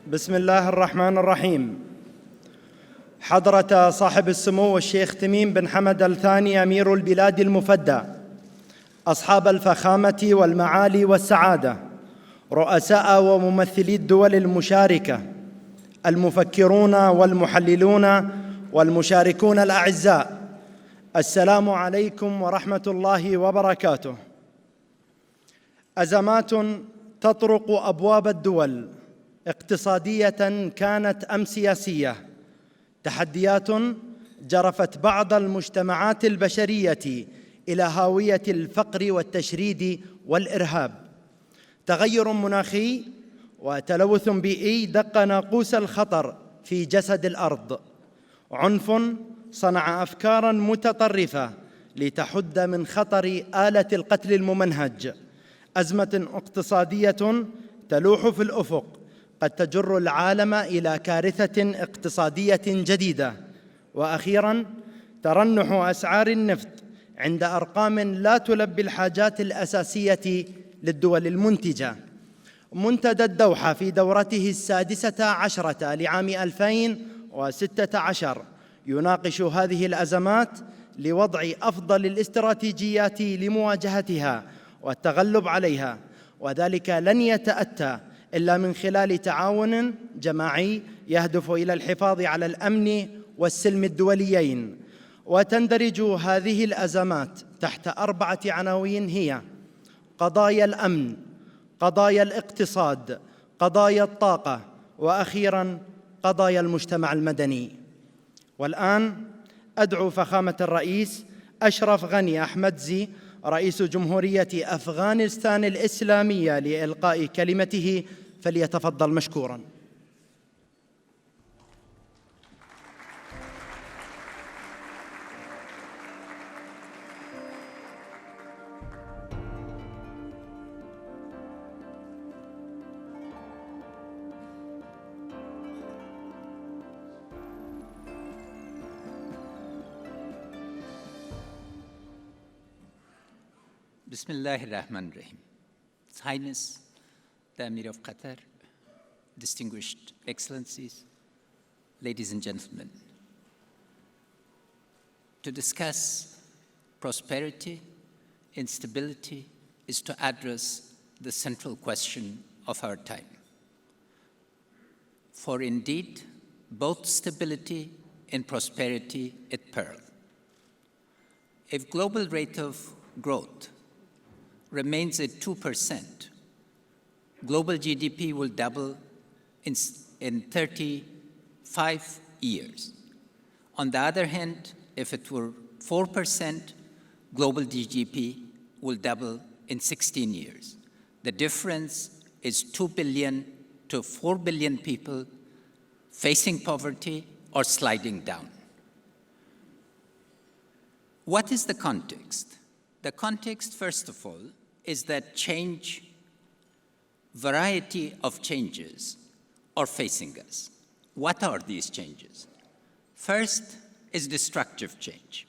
بسم الله الرحمن الرحيم. حضرة صاحب السمو الشيخ تميم بن حمد الثاني أمير البلاد المفدى، أصحاب الفخامة والمعالي والسعادة، رؤساء وممثلي الدول المشاركة، المفكرون والمحللون والمشاركون الأعزاء، السلام عليكم ورحمة الله وبركاته. أزمات تطرق أبواب الدول، اقتصادية كانت أم سياسية، تحديات جرفت بعض المجتمعات البشرية إلى هاوية الفقر والتشريد والإرهاب، تغير مناخي وتلوث بيئي دق ناقوس الخطر في جسد الأرض، عنف صنع أفكاراً متطرفة لتحد من خطر آلة القتل الممنهج، أزمة اقتصادية تلوح في الأفق قد تجر العالم إلى كارثة اقتصادية جديدة، وأخيراً ترنح أسعار النفط عند أرقام لا تلبي الحاجات الأساسية للدول المنتجة. منتدى الدوحة في دورته السادسة عشرة لعام 2016 يناقش هذه الأزمات لوضع أفضل الاستراتيجيات لمواجهتها والتغلب عليها، وذلك لن يتأتى إلا من خلال تعاون جماعي يهدف إلى الحفاظ على الأمن والسلم الدوليين. وتندرج هذه الأزمات تحت 4 عناوين هي: قضايا الأمن، قضايا الاقتصاد، قضايا الطاقة، وأخيراً قضايا المجتمع المدني. والآن أدعو فخامة الرئيس أشرف غني أحمدزي رئيس جمهورية أفغانستان الإسلامية لإلقاء كلمته، فليتفضل مشكوراً. Bismillah ar-Rahman ar-Rahim. His Highness, the Emir of Qatar, distinguished Excellencies, ladies and gentlemen, to discuss prosperity, instability is to address the central question of our time. For indeed, both stability and prosperity at peril. If global rate of growth remains at 2%, global GDP will double in 35 years. On the other hand, if it were 4%, global GDP will double in 16 years. The difference is 2 billion to 4 billion people facing poverty or sliding down. What is the context? The context, first of all, is that variety of changes are facing us. What are these changes? First is destructive change.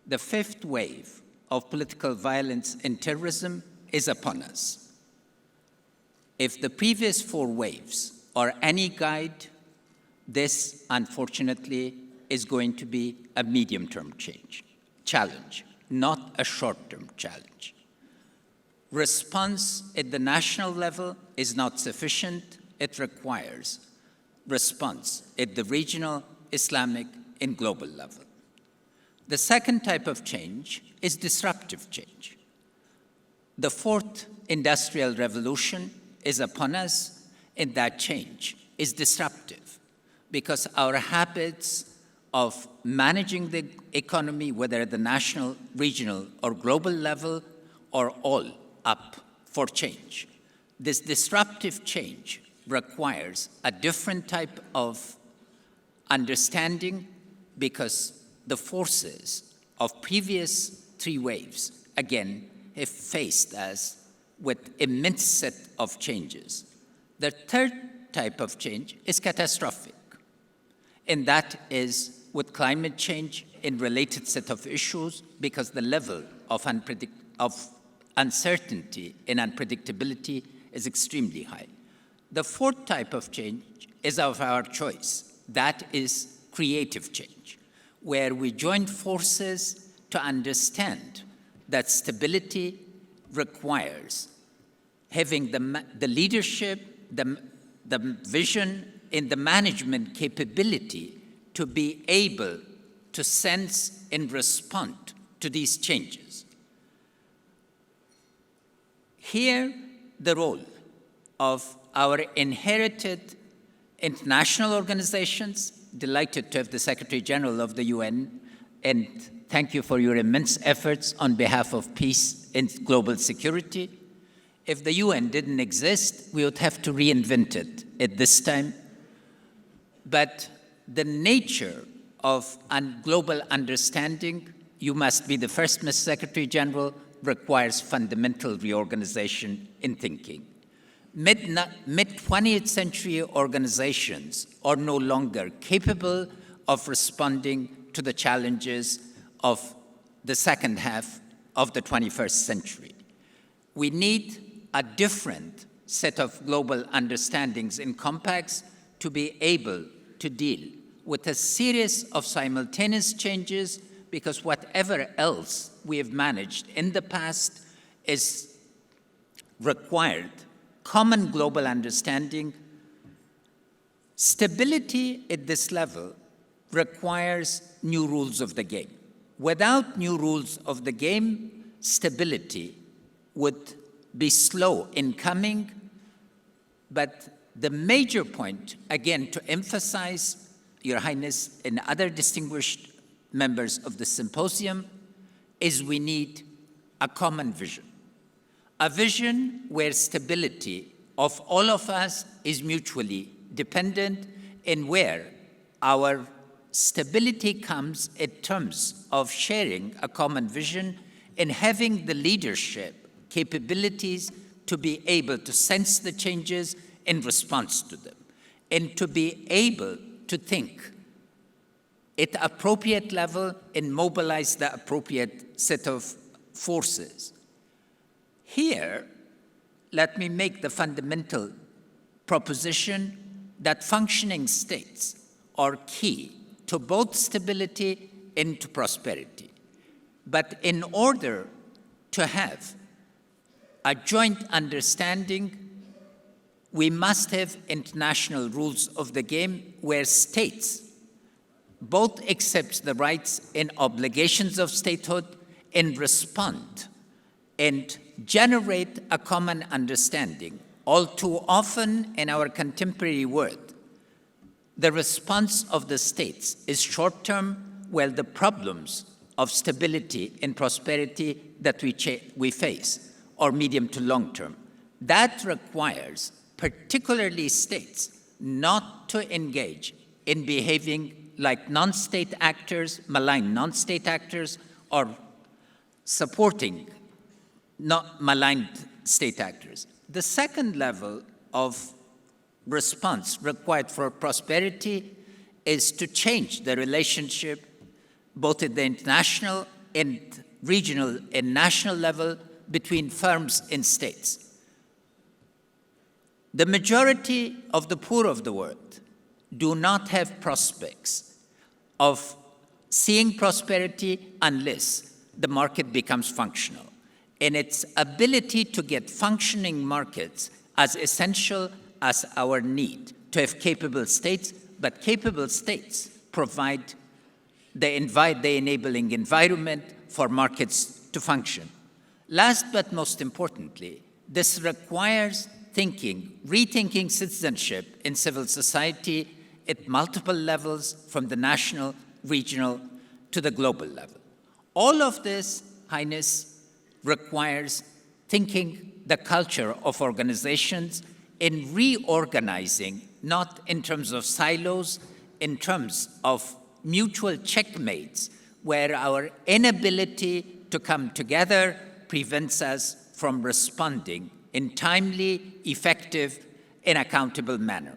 The 5th wave of political violence and terrorism is upon us. If the previous 4 waves are any guide, this, unfortunately, is going to be a medium-term challenge, not a short-term challenge. Response at the national level is not sufficient. It requires response at the regional, Islamic, and global level. The second type of change is disruptive change. The 4th industrial revolution is upon us, and that change is disruptive because our habits of managing the economy, whether at the national, regional, or global level, are all up for change. This disruptive change requires a different type of understanding because the forces of previous 3 waves, again, have faced us with immense set of changes. The third type of change is catastrophic, and that is with climate change and related set of issues because the level of uncertainty and unpredictability is extremely high. The 4th type of change is of our choice. That is creative change, where we join forces to understand that stability requires having the leadership, the vision, and the management capability to be able to sense and respond to these changes. Here, the role of our inherited international organizations, delighted to have the Secretary General of the UN, and thank you for your immense efforts on behalf of peace and global security. If the UN didn't exist, we would have to reinvent it at this time. But the nature of global understanding, you must be the first, Mr. Secretary General, requires fundamental reorganization in thinking. Mid-20th century organizations are no longer capable of responding to the challenges of the second half of the 21st century. We need a different set of global understandings and compacts to be able to deal with a series of simultaneous changes, because whatever else we have managed in the past is required common global understanding. Stability at this level requires new rules of the game. Without new rules of the game, stability would be slow in coming. But the major point, again, to emphasize, Your Highness and other distinguished members of the symposium, is we need a common vision. A vision where stability of all of us is mutually dependent, and where our stability comes in terms of sharing a common vision and having the leadership capabilities to be able to sense the changes in response to them, and to be able to think at the appropriate level and mobilize the appropriate set of forces. Here, let me make the fundamental proposition that functioning states are key to both stability and to prosperity. But in order to have a joint understanding, we must have international rules of the game where states both accept the rights and obligations of statehood and respond and generate a common understanding. All too often in our contemporary world, the response of the states is short-term, while the problems of stability and prosperity that we face are medium to long-term. That requires particularly states not to engage in behaving like non-state actors, malign non-state actors, or supporting not maligned state actors. The second level of response required for prosperity is to change the relationship both at the international and regional and national level between firms and states. The majority of the poor of the world do not have prospects of seeing prosperity unless the market becomes functional. And its ability to get functioning markets as essential as our need to have capable states, but capable states provide the enabling environment for markets to function. Last but most importantly, this requires rethinking citizenship in civil society at multiple levels, from the national, regional, to the global level. All of this, Highness, requires thinking the culture of organizations in reorganizing, not in terms of silos, in terms of mutual checkmates, where our inability to come together prevents us from responding in timely, effective, and accountable manner.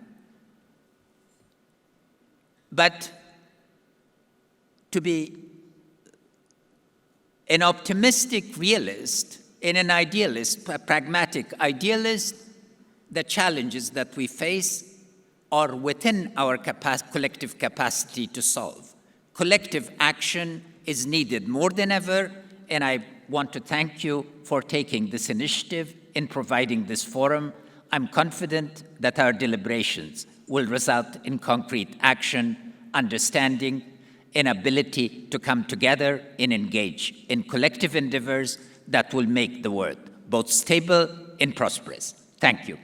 But to be an optimistic realist and an idealist, a pragmatic idealist, the challenges that we face or within our collective capacity to solve. Collective action is needed more than ever, and I want to thank you for taking this initiative in providing this forum. I'm confident that our deliberations will result in concrete action, understanding, and ability to come together and engage in collective endeavors that will make the world both stable and prosperous. Thank you.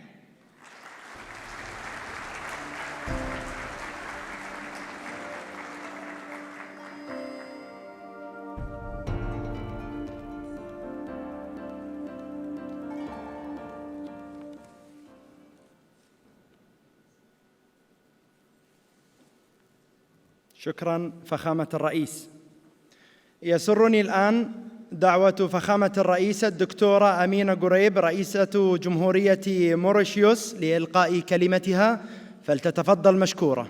شكراً فخامة الرئيس. يسرني الآن دعوة فخامة الرئيسة الدكتورة أمينة قريب رئيسة جمهورية موريشيوس لإلقاء كلمتها، فلتتفضل مشكورة.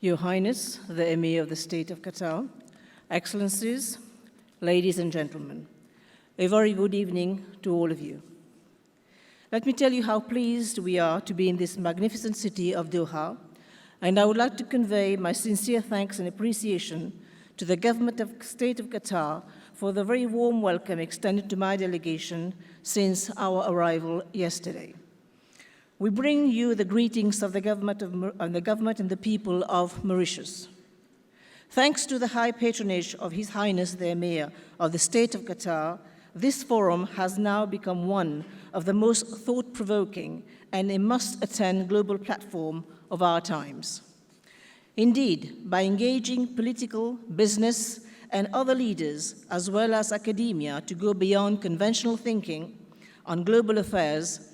Your Highness, the Emir of the State of Qatar, Excellencies, ladies and gentlemen, a very good evening to all of you. Let me tell you how pleased we are to be in this magnificent city of Doha, and I would like to convey my sincere thanks and appreciation to the Government of the State of Qatar for the very warm welcome extended to my delegation since our arrival yesterday. We bring you the greetings of the government and the people of Mauritius. Thanks to the high patronage of His Highness the Emir of the State of Qatar, this forum has now become one of the most thought-provoking and a must-attend global platform of our times. Indeed, by engaging political, business, and other leaders, as well as academia, to go beyond conventional thinking on global affairs,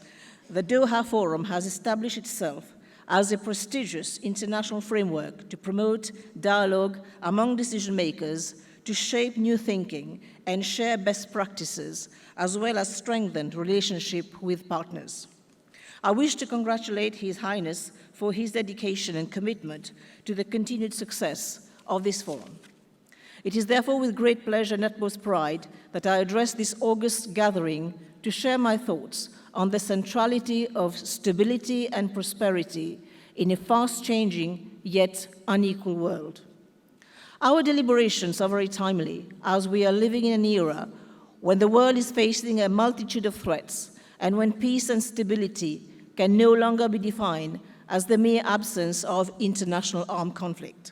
the Doha Forum has established itself as a prestigious international framework to promote dialogue among decision-makers, to shape new thinking and share best practices, as well as strengthen relationship with partners. I wish to congratulate His Highness for his dedication and commitment to the continued success of this forum. It is therefore with great pleasure and utmost pride that I address this august gathering to share my thoughts on the centrality of stability and prosperity in a fast-changing yet unequal world. Our deliberations are very timely, as we are living in an era when the world is facing a multitude of threats and when peace and stability can no longer be defined as the mere absence of international armed conflict.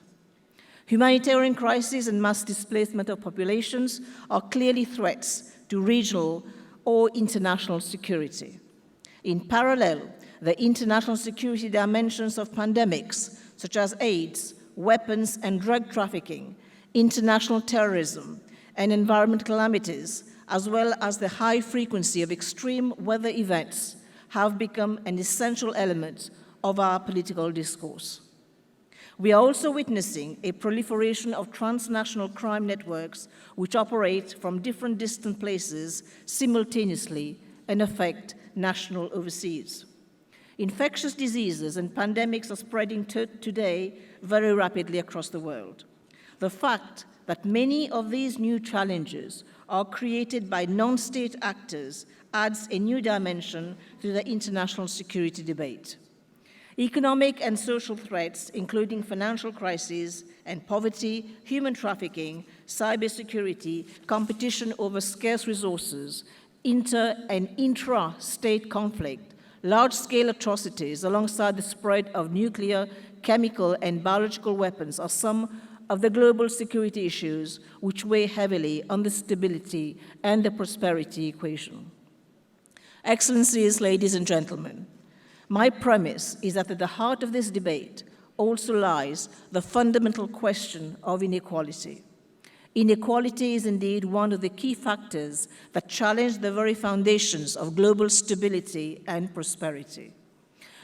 Humanitarian crises and mass displacement of populations are clearly threats to regional or international security. In parallel, the international security dimensions of pandemics, such as AIDS, weapons and drug trafficking, international terrorism, and environmental calamities, as well as the high frequency of extreme weather events, have become an essential element of our political discourse. We are also witnessing a proliferation of transnational crime networks which operate from different distant places simultaneously and affect national overseas. Infectious diseases and pandemics are spreading today very rapidly across the world. The fact that many of these new challenges are created by non-state actors adds a new dimension to the international security debate. Economic and social threats, including financial crises and poverty, human trafficking, cybersecurity, competition over scarce resources, inter- and intra-state conflict, large-scale atrocities alongside the spread of nuclear, chemical, and biological weapons are some of the global security issues which weigh heavily on the stability and the prosperity equation. Excellencies, ladies and gentlemen, my premise is that at the heart of this debate also lies the fundamental question of inequality. Inequality is indeed one of the key factors that challenge the very foundations of global stability and prosperity.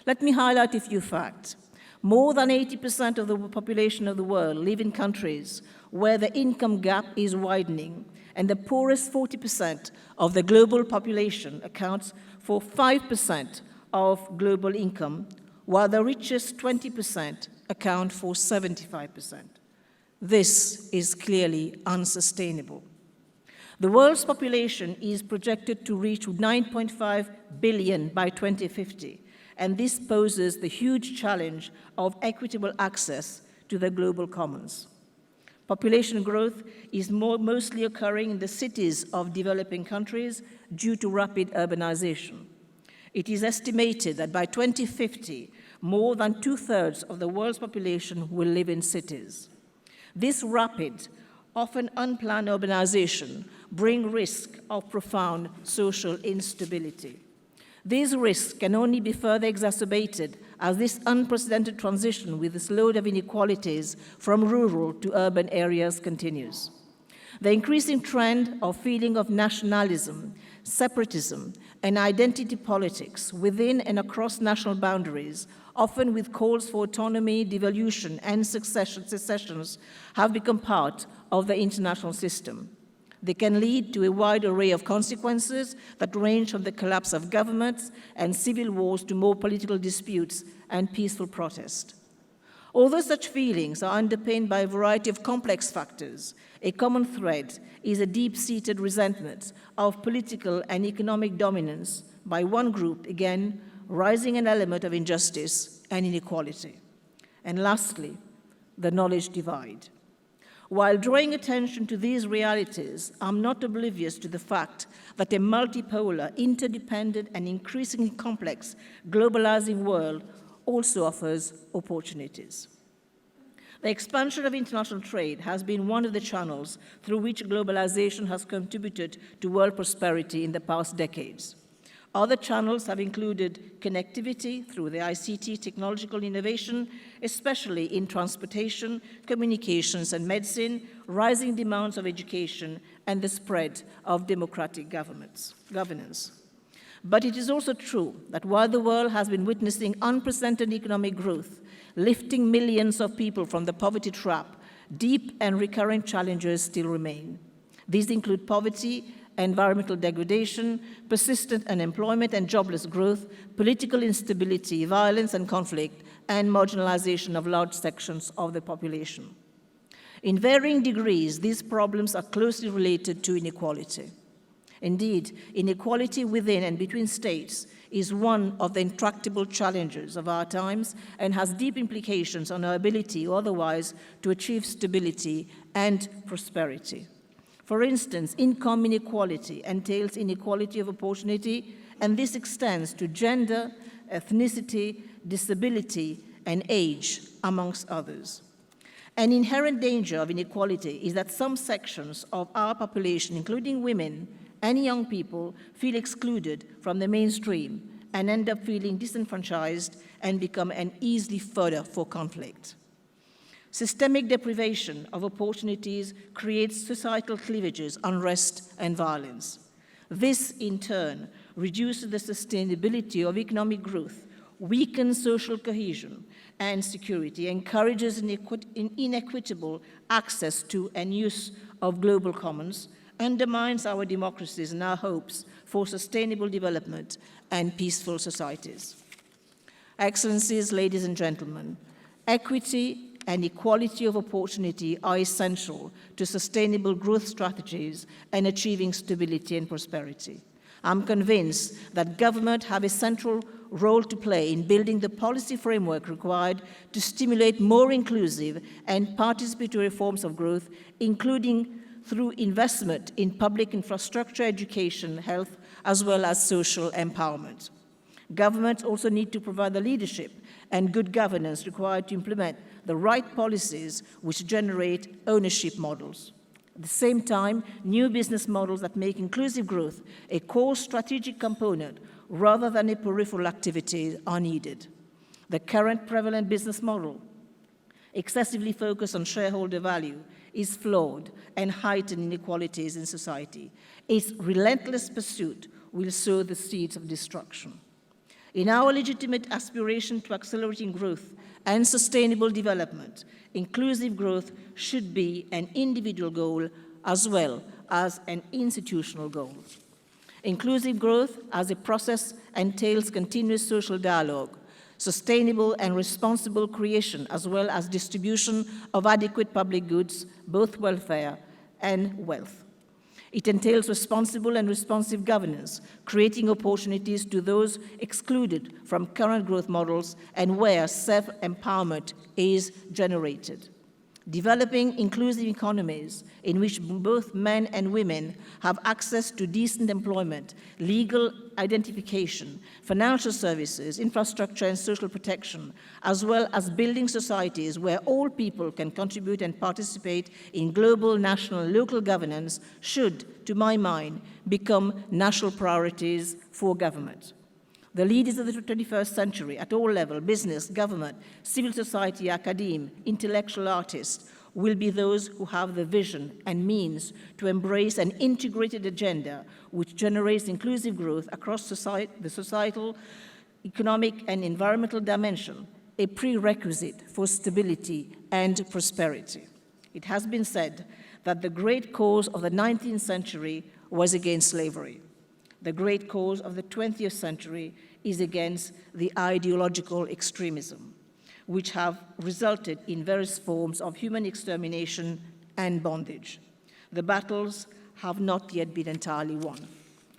Let me highlight a few facts. More than 80% of the population of the world live in countries where the income gap is widening, and the poorest 40% of the global population accounts for 5% of global income, while the richest 20% account for 75%. This is clearly unsustainable. The world's population is projected to reach 9.5 billion by 2050, and this poses the huge challenge of equitable access to the global commons. Population growth is mostly occurring in the cities of developing countries due to rapid urbanization. It is estimated that by 2050, more than 2/3 of the world's population will live in cities. This rapid, often unplanned urbanization brings risk of profound social instability. These risks can only be further exacerbated as this unprecedented transition with its load of inequalities from rural to urban areas continues. The increasing trend of feeling of nationalism, separatism, and identity politics within and across national boundaries, often with calls for autonomy, devolution, and secessions, have become part of the international system. They can lead to a wide array of consequences that range from the collapse of governments and civil wars to more political disputes and peaceful protest. Although such feelings are underpinned by a variety of complex factors, a common thread is a deep-seated resentment of political and economic dominance by one group, again, rising an element of injustice and inequality. And lastly, the knowledge divide. While drawing attention to these realities, I'm not oblivious to the fact that a multipolar, interdependent, and increasingly complex globalizing world also offers opportunities. The expansion of international trade has been one of the channels through which globalization has contributed to world prosperity in the past decades. Other channels have included connectivity through the ICT technological innovation, especially in transportation, communications, and medicine, rising demands of education, and the spread of democratic governance. But it is also true that while the world has been witnessing unprecedented economic growth, lifting millions of people from the poverty trap, deep and recurrent challenges still remain. These include poverty, environmental degradation, persistent unemployment and jobless growth, political instability, violence and conflict, and marginalization of large sections of the population. In varying degrees, these problems are closely related to inequality. Indeed, inequality within and between states is one of the intractable challenges of our times and has deep implications on our ability or otherwise to achieve stability and prosperity. For instance, income inequality entails inequality of opportunity, and this extends to gender, ethnicity, disability, and age, amongst others. An inherent danger of inequality is that some sections of our population, including women and young people, feel excluded from the mainstream and end up feeling disenfranchised and become an easy fodder for conflict. Systemic deprivation of opportunities creates societal cleavages, unrest, and violence. This, in turn, reduces the sustainability of economic growth, weakens social cohesion and security, encourages inequitable access to and use of global commons, undermines our democracies and our hopes for sustainable development and peaceful societies. Excellencies, ladies and gentlemen, equity and equality of opportunity are essential to sustainable growth strategies and achieving stability and prosperity. I'm convinced that government have a central role to play in building the policy framework required to stimulate more inclusive and participatory forms of growth, including through investment in public infrastructure, education, health, as well as social empowerment. Governments also need to provide the leadership and good governance required to implement the right policies which generate ownership models. At the same time, new business models that make inclusive growth a core strategic component rather than a peripheral activity are needed. The current prevalent business model, excessively focused on shareholder value, is flawed and heighten inequalities in society. Its relentless pursuit will sow the seeds of destruction. In our legitimate aspiration to accelerating growth and sustainable development, inclusive growth should be an individual goal as well as an institutional goal. Inclusive growth as a process entails continuous social dialogue, sustainable and responsible creation, as well as distribution of adequate public goods, both welfare and wealth. It entails responsible and responsive governance, creating opportunities to those excluded from current growth models and where self-empowerment is generated. Developing inclusive economies in which both men and women have access to decent employment, legal identification, financial services, infrastructure, and social protection, as well as building societies where all people can contribute and participate in global, national, and local governance should, to my mind, become national priorities for government. The leaders of the 21st century at all levels, business, government, civil society, academia, intellectual artists, will be those who have the vision and means to embrace an integrated agenda which generates inclusive growth across the societal, economic, and environmental dimension, a prerequisite for stability and prosperity. It has been said that the great cause of the 19th century was against slavery. The great cause of the 20th century is against the ideological extremism, which have resulted in various forms of human extermination and bondage. The battles have not yet been entirely won.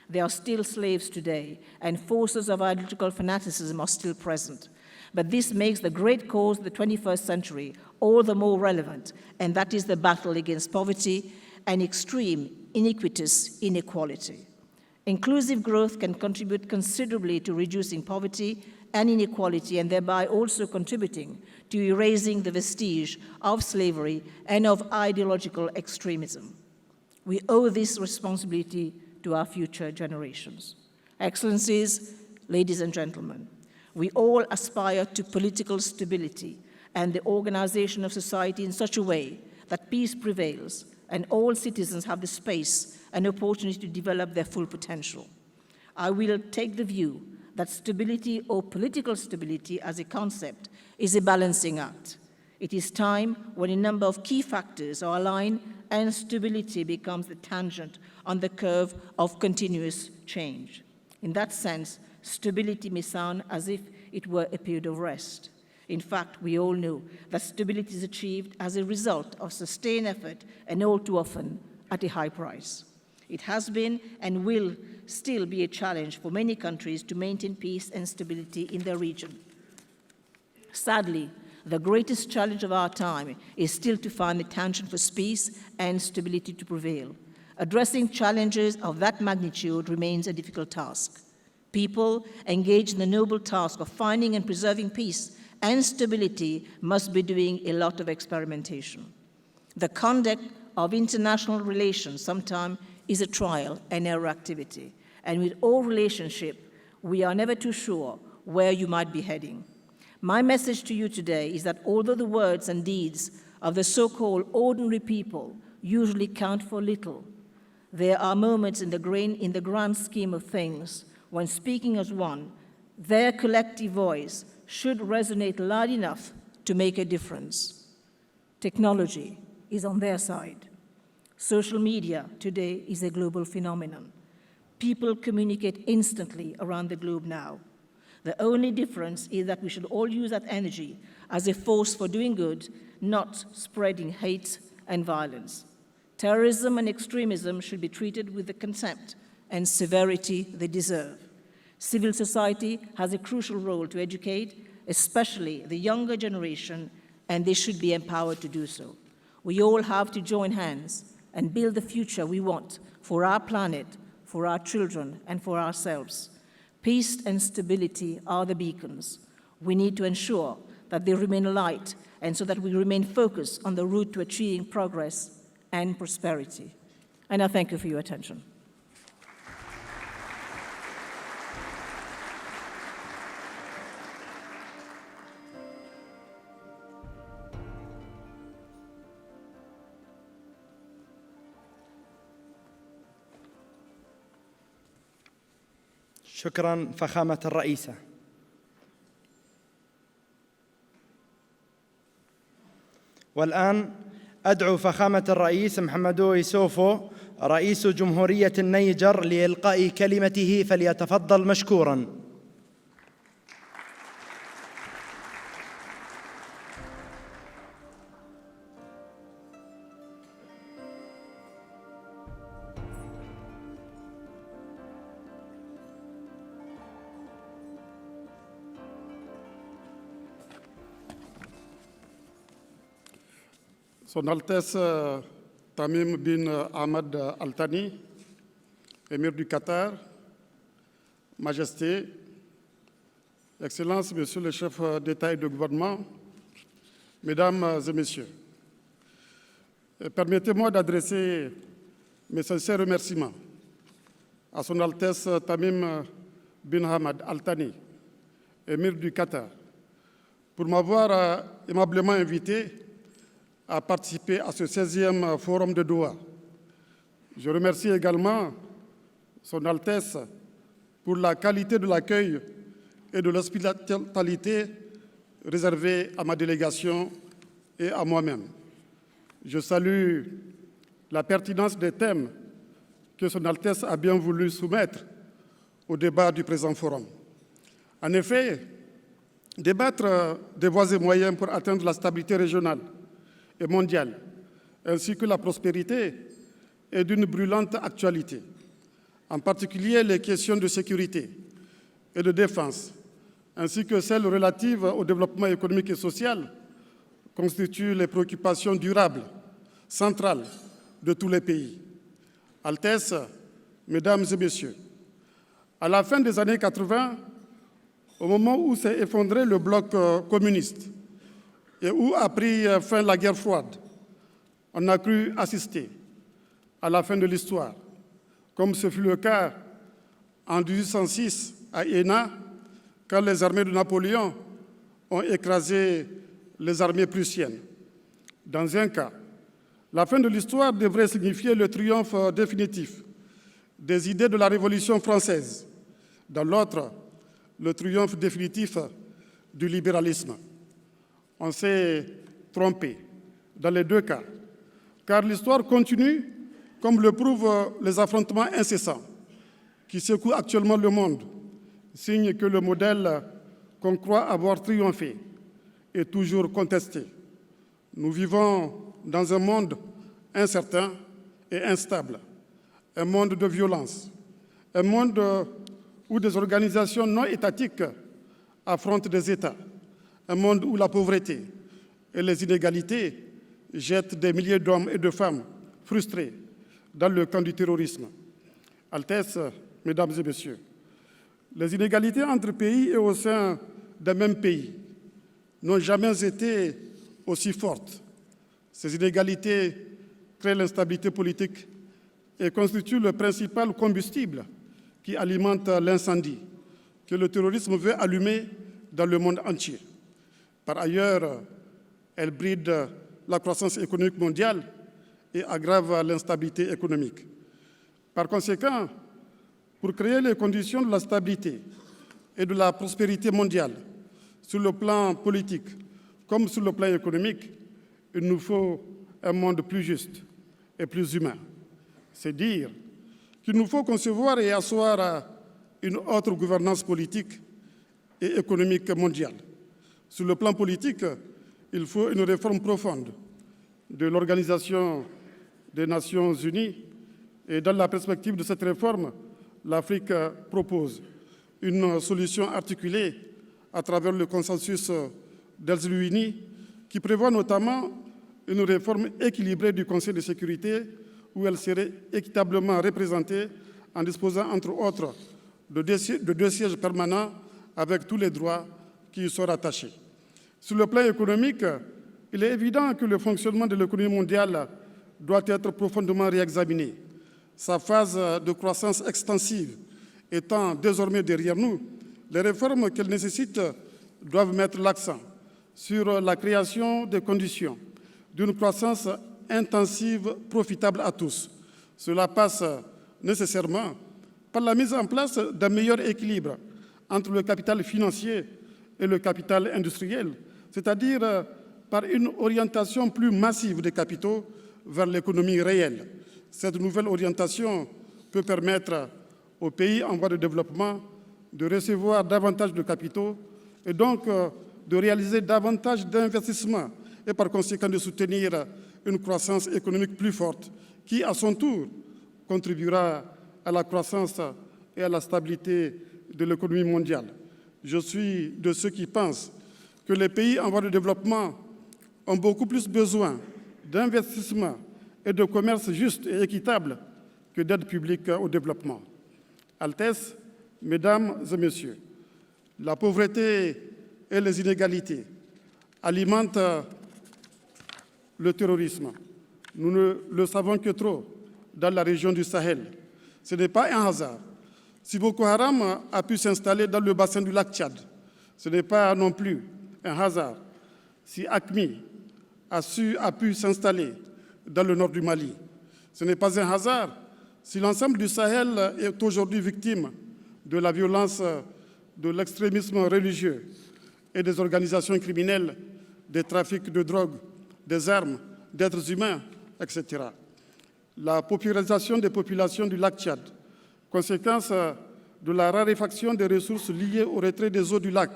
There are still slaves today, and forces of ideological fanaticism are still present. But this makes the great cause of the 21st century all the more relevant, and that is the battle against poverty and extreme iniquitous inequality. Inclusive growth can contribute considerably to reducing poverty and inequality, and thereby also contributing to erasing the vestige of slavery and of ideological extremism. We owe this responsibility to our future generations. Excellencies, ladies and gentlemen, we all aspire to political stability and the organization of society in such a way that peace prevails and all citizens have the space and opportunity to develop their full potential. I will take the view that stability or political stability as a concept is a balancing act. It is time when a number of key factors are aligned and stability becomes the tangent on the curve of continuous change. In that sense, stability may sound as if it were a period of rest. In fact, we all know that stability is achieved as a result of sustained effort and all too often at a high price. It has been and will still be a challenge for many countries to maintain peace and stability in their region. Sadly, the greatest challenge of our time is still to find the tangent for peace and stability to prevail. Addressing challenges of that magnitude remains a difficult task. People engaged in the noble task of finding and preserving peace and stability must be doing a lot of experimentation. The conduct of international relations sometimes is a trial and error activity. And with all relationship, we are never too sure where you might be heading. My message to you today is that although the words and deeds of the so-called ordinary people usually count for little, there are moments in the grand scheme of things when speaking as one, their collective voice should resonate loud enough to make a difference. Technology is on their side. Social media today is a global phenomenon. People communicate instantly around the globe now. The only difference is that we should all use that energy as a force for doing good, not spreading hate and violence. Terrorism and extremism should be treated with the contempt and severity they deserve. Civil society has a crucial role to educate, especially the younger generation, and they should be empowered to do so. We all have to join hands and build the future we want for our planet, for our children, and for ourselves. Peace and stability are the beacons. We need to ensure that they remain alight, and so that we remain focused on the route to achieving progress and prosperity. And I thank you for your attention. شكراً فخامة الرئيسة. والآن أدعو فخامة الرئيس محمدو إيسوفو رئيس جمهورية النيجر لإلقاء كلمته، فليتفضل مشكوراً. Son Altesse Tamim bin Ahmad Al Thani, émir du Qatar, Majesté, Excellences, Monsieur le chef d'État et de gouvernement, Mesdames et Messieurs, permettez-moi d'adresser mes sincères remerciements à Son Altesse Tamim bin Ahmad Al Thani, émir du Qatar, pour m'avoir aimablement invité à participer à ce 16e forum de Doha. Je remercie également Son Altesse pour la qualité de l'accueil et de l'hospitalité réservée à ma délégation et à moi-même. Je salue la pertinence des thèmes que Son Altesse a bien voulu soumettre au débat du présent forum. En effet, débattre des voies et moyens pour atteindre la stabilité régionale et mondiale, ainsi que la prospérité, est d'une brûlante actualité. En particulier, les questions de sécurité et de défense, ainsi que celles relatives au développement économique et social, constituent les préoccupations durables, centrales de tous les pays. Altesse, Mesdames et Messieurs, à la fin des années 80, au moment où s'est effondré le bloc communiste, et où a pris fin la guerre froide, on a cru assister à la fin de l'histoire, comme ce fut le cas en 1806 à Iéna, quand les armées de Napoléon ont écrasé les armées prussiennes. Dans un cas, la fin de l'histoire devrait signifier le triomphe définitif des idées de la Révolution française. Dans l'autre, le triomphe définitif du libéralisme. On s'est trompé dans les deux cas, car l'histoire continue, comme le prouvent les affrontements incessants qui secouent actuellement le monde, signe que le modèle qu'on croit avoir triomphé est toujours contesté. Nous vivons dans un monde incertain et instable, un monde de violence, un monde où des organisations non étatiques affrontent des États, un monde où la pauvreté et les inégalités jettent des milliers d'hommes et de femmes frustrés dans le camp du terrorisme. Altesse, Mesdames et Messieurs, les inégalités entre pays et au sein d'un même pays n'ont jamais été aussi fortes. Ces inégalités créent l'instabilité politique et constituent le principal combustible qui alimente l'incendie que le terrorisme veut allumer dans le monde entier. Par ailleurs, elle bride la croissance économique mondiale et aggrave l'instabilité économique. Par conséquent, pour créer les conditions de la stabilité et de la prospérité mondiale, sur le plan politique comme sur le plan économique, il nous faut un monde plus juste et plus humain. C'est dire qu'il nous faut concevoir et asseoir une autre gouvernance politique et économique mondiale. Sur le plan politique, il faut une réforme profonde de l'Organisation des Nations Unies et dans la perspective de cette réforme, l'Afrique propose une solution articulée à travers le consensus d'Helsinki qui prévoit notamment une réforme équilibrée du Conseil de sécurité où elle serait équitablement représentée en disposant entre autres de deux sièges permanents avec tous les droits qui y sont rattachés. Sur le plan économique, il est évident que le fonctionnement de l'économie mondiale doit être profondément réexaminé. Sa phase de croissance extensive étant désormais derrière nous, les réformes qu'elle nécessite doivent mettre l'accent sur la création des conditions d'une croissance intensive profitable à tous. Cela passe nécessairement par la mise en place d'un meilleur équilibre entre le capital financier et le capital industriel, c'est-à-dire par une orientation plus massive des capitaux vers l'économie réelle. Cette nouvelle orientation peut permettre aux pays en voie de développement de recevoir davantage de capitaux et donc de réaliser davantage d'investissements et par conséquent de soutenir une croissance économique plus forte qui, à son tour, contribuera à la croissance et à la stabilité de l'économie mondiale. Je suis de ceux qui pensent que les pays en voie de développement ont beaucoup plus besoin d'investissements et de commerce juste et équitable que d'aide publique au développement. Altesse, Mesdames et Messieurs, la pauvreté et les inégalités alimentent le terrorisme. Nous ne le savons que trop dans la région du Sahel. Ce n'est pas un hasard. Si Boko Haram a pu s'installer dans le bassin du lac Tchad, ce n'est pas non plus un hasard. Si AQMI a pu s'installer dans le nord du Mali, ce n'est pas un hasard. Si l'ensemble du Sahel est aujourd'hui victime de la violence, de l'extrémisme religieux et des organisations criminelles, des trafics de drogue, des armes, d'êtres humains, etc. La paupérisation des populations du lac Tchad, conséquence de la raréfaction des ressources liées au retrait des eaux du lac,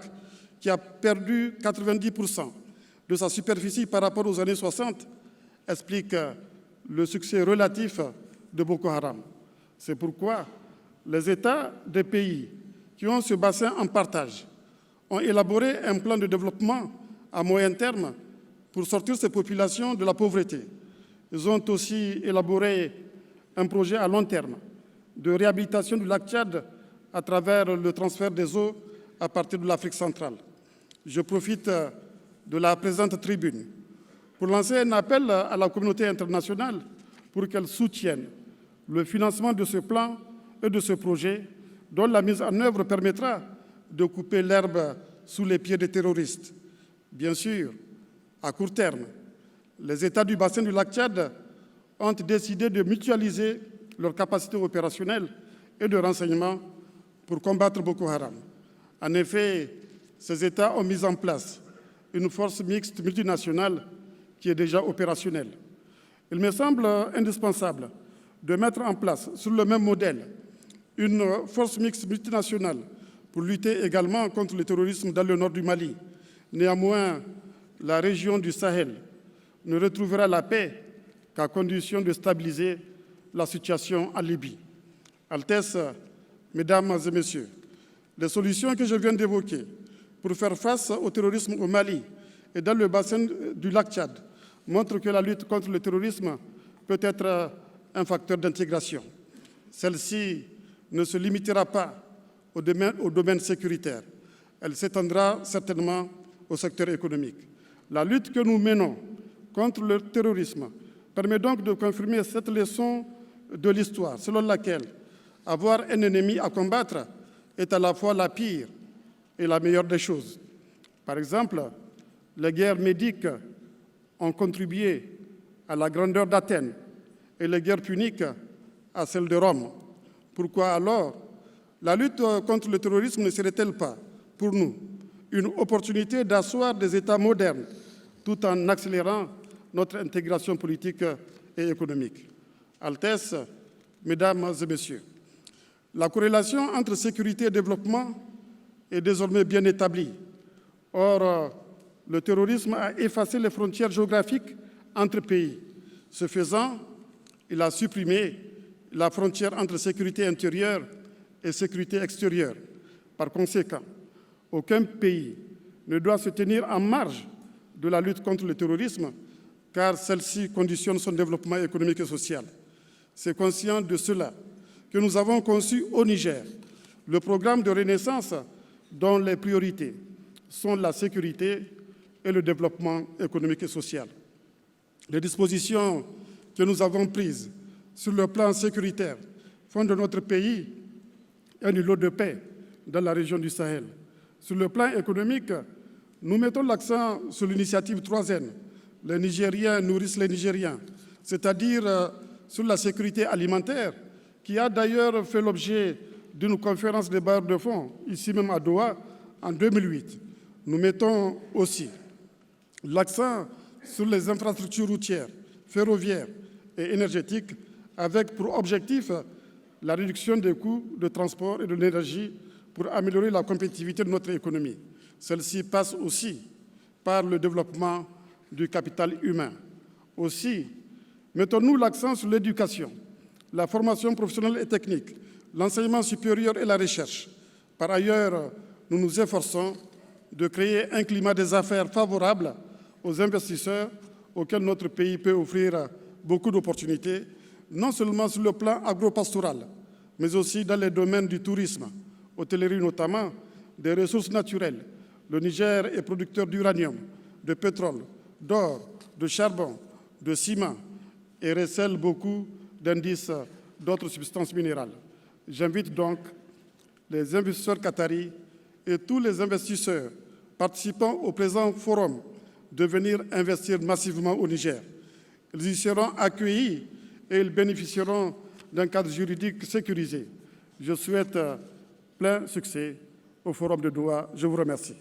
qui a perdu 90% de sa superficie par rapport aux années 60, explique le succès relatif de Boko Haram. C'est pourquoi les États des pays qui ont ce bassin en partage ont élaboré un plan de développement à moyen terme pour sortir ces populations de la pauvreté. Ils ont aussi élaboré un projet à long terme de réhabilitation du lac Tchad à travers le transfert des eaux à partir de l'Afrique centrale. Je profite de la présente tribune pour lancer un appel à la communauté internationale pour qu'elle soutienne le financement de ce plan et de ce projet dont la mise en œuvre permettra de couper l'herbe sous les pieds des terroristes. Bien sûr, à court terme, les États du bassin du lac Tchad ont décidé de mutualiser leurs capacités opérationnelles et de renseignement pour combattre Boko Haram. En effet, ces États ont mis en place une force mixte multinationale qui est déjà opérationnelle. Il me semble indispensable de mettre en place, sur le même modèle, une force mixte multinationale pour lutter également contre le terrorisme dans le nord du Mali. Néanmoins, la région du Sahel ne retrouvera la paix qu'à condition de stabiliser la situation en Libye. Altesse, Mesdames et Messieurs, les solutions que je viens d'évoquer pour faire face au terrorisme au Mali et dans le bassin du lac Tchad montrent que la lutte contre le terrorisme peut être un facteur d'intégration. Celle-ci ne se limitera pas au domaine sécuritaire. Elle s'étendra certainement au secteur économique. La lutte que nous menons contre le terrorisme permet donc de confirmer cette leçon de l'histoire, selon laquelle avoir un ennemi à combattre est à la fois la pire et la meilleure des choses. Par exemple, les guerres médiques ont contribué à la grandeur d'Athènes et les guerres puniques à celle de Rome. Pourquoi alors la lutte contre le terrorisme ne serait-elle pas, pour nous, une opportunité d'asseoir des États modernes tout en accélérant notre intégration politique et économique? Altesse, Mesdames et Messieurs, la corrélation entre sécurité et développement est désormais bien établie. Or, le terrorisme a effacé les frontières géographiques entre pays. Ce faisant, il a supprimé la frontière entre sécurité intérieure et sécurité extérieure. Par conséquent, aucun pays ne doit se tenir en marge de la lutte contre le terrorisme, car celle-ci conditionne son développement économique et social. C'est conscient de cela que nous avons conçu au Niger le programme de renaissance dont les priorités sont la sécurité et le développement économique et social. Les dispositions que nous avons prises sur le plan sécuritaire font de notre pays un îlot de paix dans la région du Sahel. Sur le plan économique, nous mettons l'accent sur l'initiative 3N. Les Nigériens nourrissent les Nigériens, c'est-à-dire sur la sécurité alimentaire, qui a d'ailleurs fait l'objet d'une conférence des bailleurs de fonds, ici même à Doha, en 2008. Nous mettons aussi L'accent sur les infrastructures routières, ferroviaires et énergétiques avec pour objectif la réduction des coûts de transport et de l'énergie pour améliorer la compétitivité de notre économie. Celle-ci passe aussi par le développement du capital humain. Aussi, mettons-nous l'accent sur l'éducation, la formation professionnelle et technique, l'enseignement supérieur et la recherche. Par ailleurs, nous nous efforçons de créer un climat des affaires favorable aux investisseurs auxquels notre pays peut offrir beaucoup d'opportunités, non seulement sur le plan agropastoral, mais aussi dans les domaines du tourisme, hôtellerie notamment, des ressources naturelles. Le Niger est producteur d'uranium, de pétrole, d'or, de charbon, de ciment et recèle beaucoup d'indices d'autres substances minérales. J'invite donc les investisseurs qataris et tous les investisseurs participant au présent forum de venir investir massivement au Niger. Ils y seront accueillis et ils bénéficieront d'un cadre juridique sécurisé. Je souhaite plein succès au forum de Doha. Je vous remercie.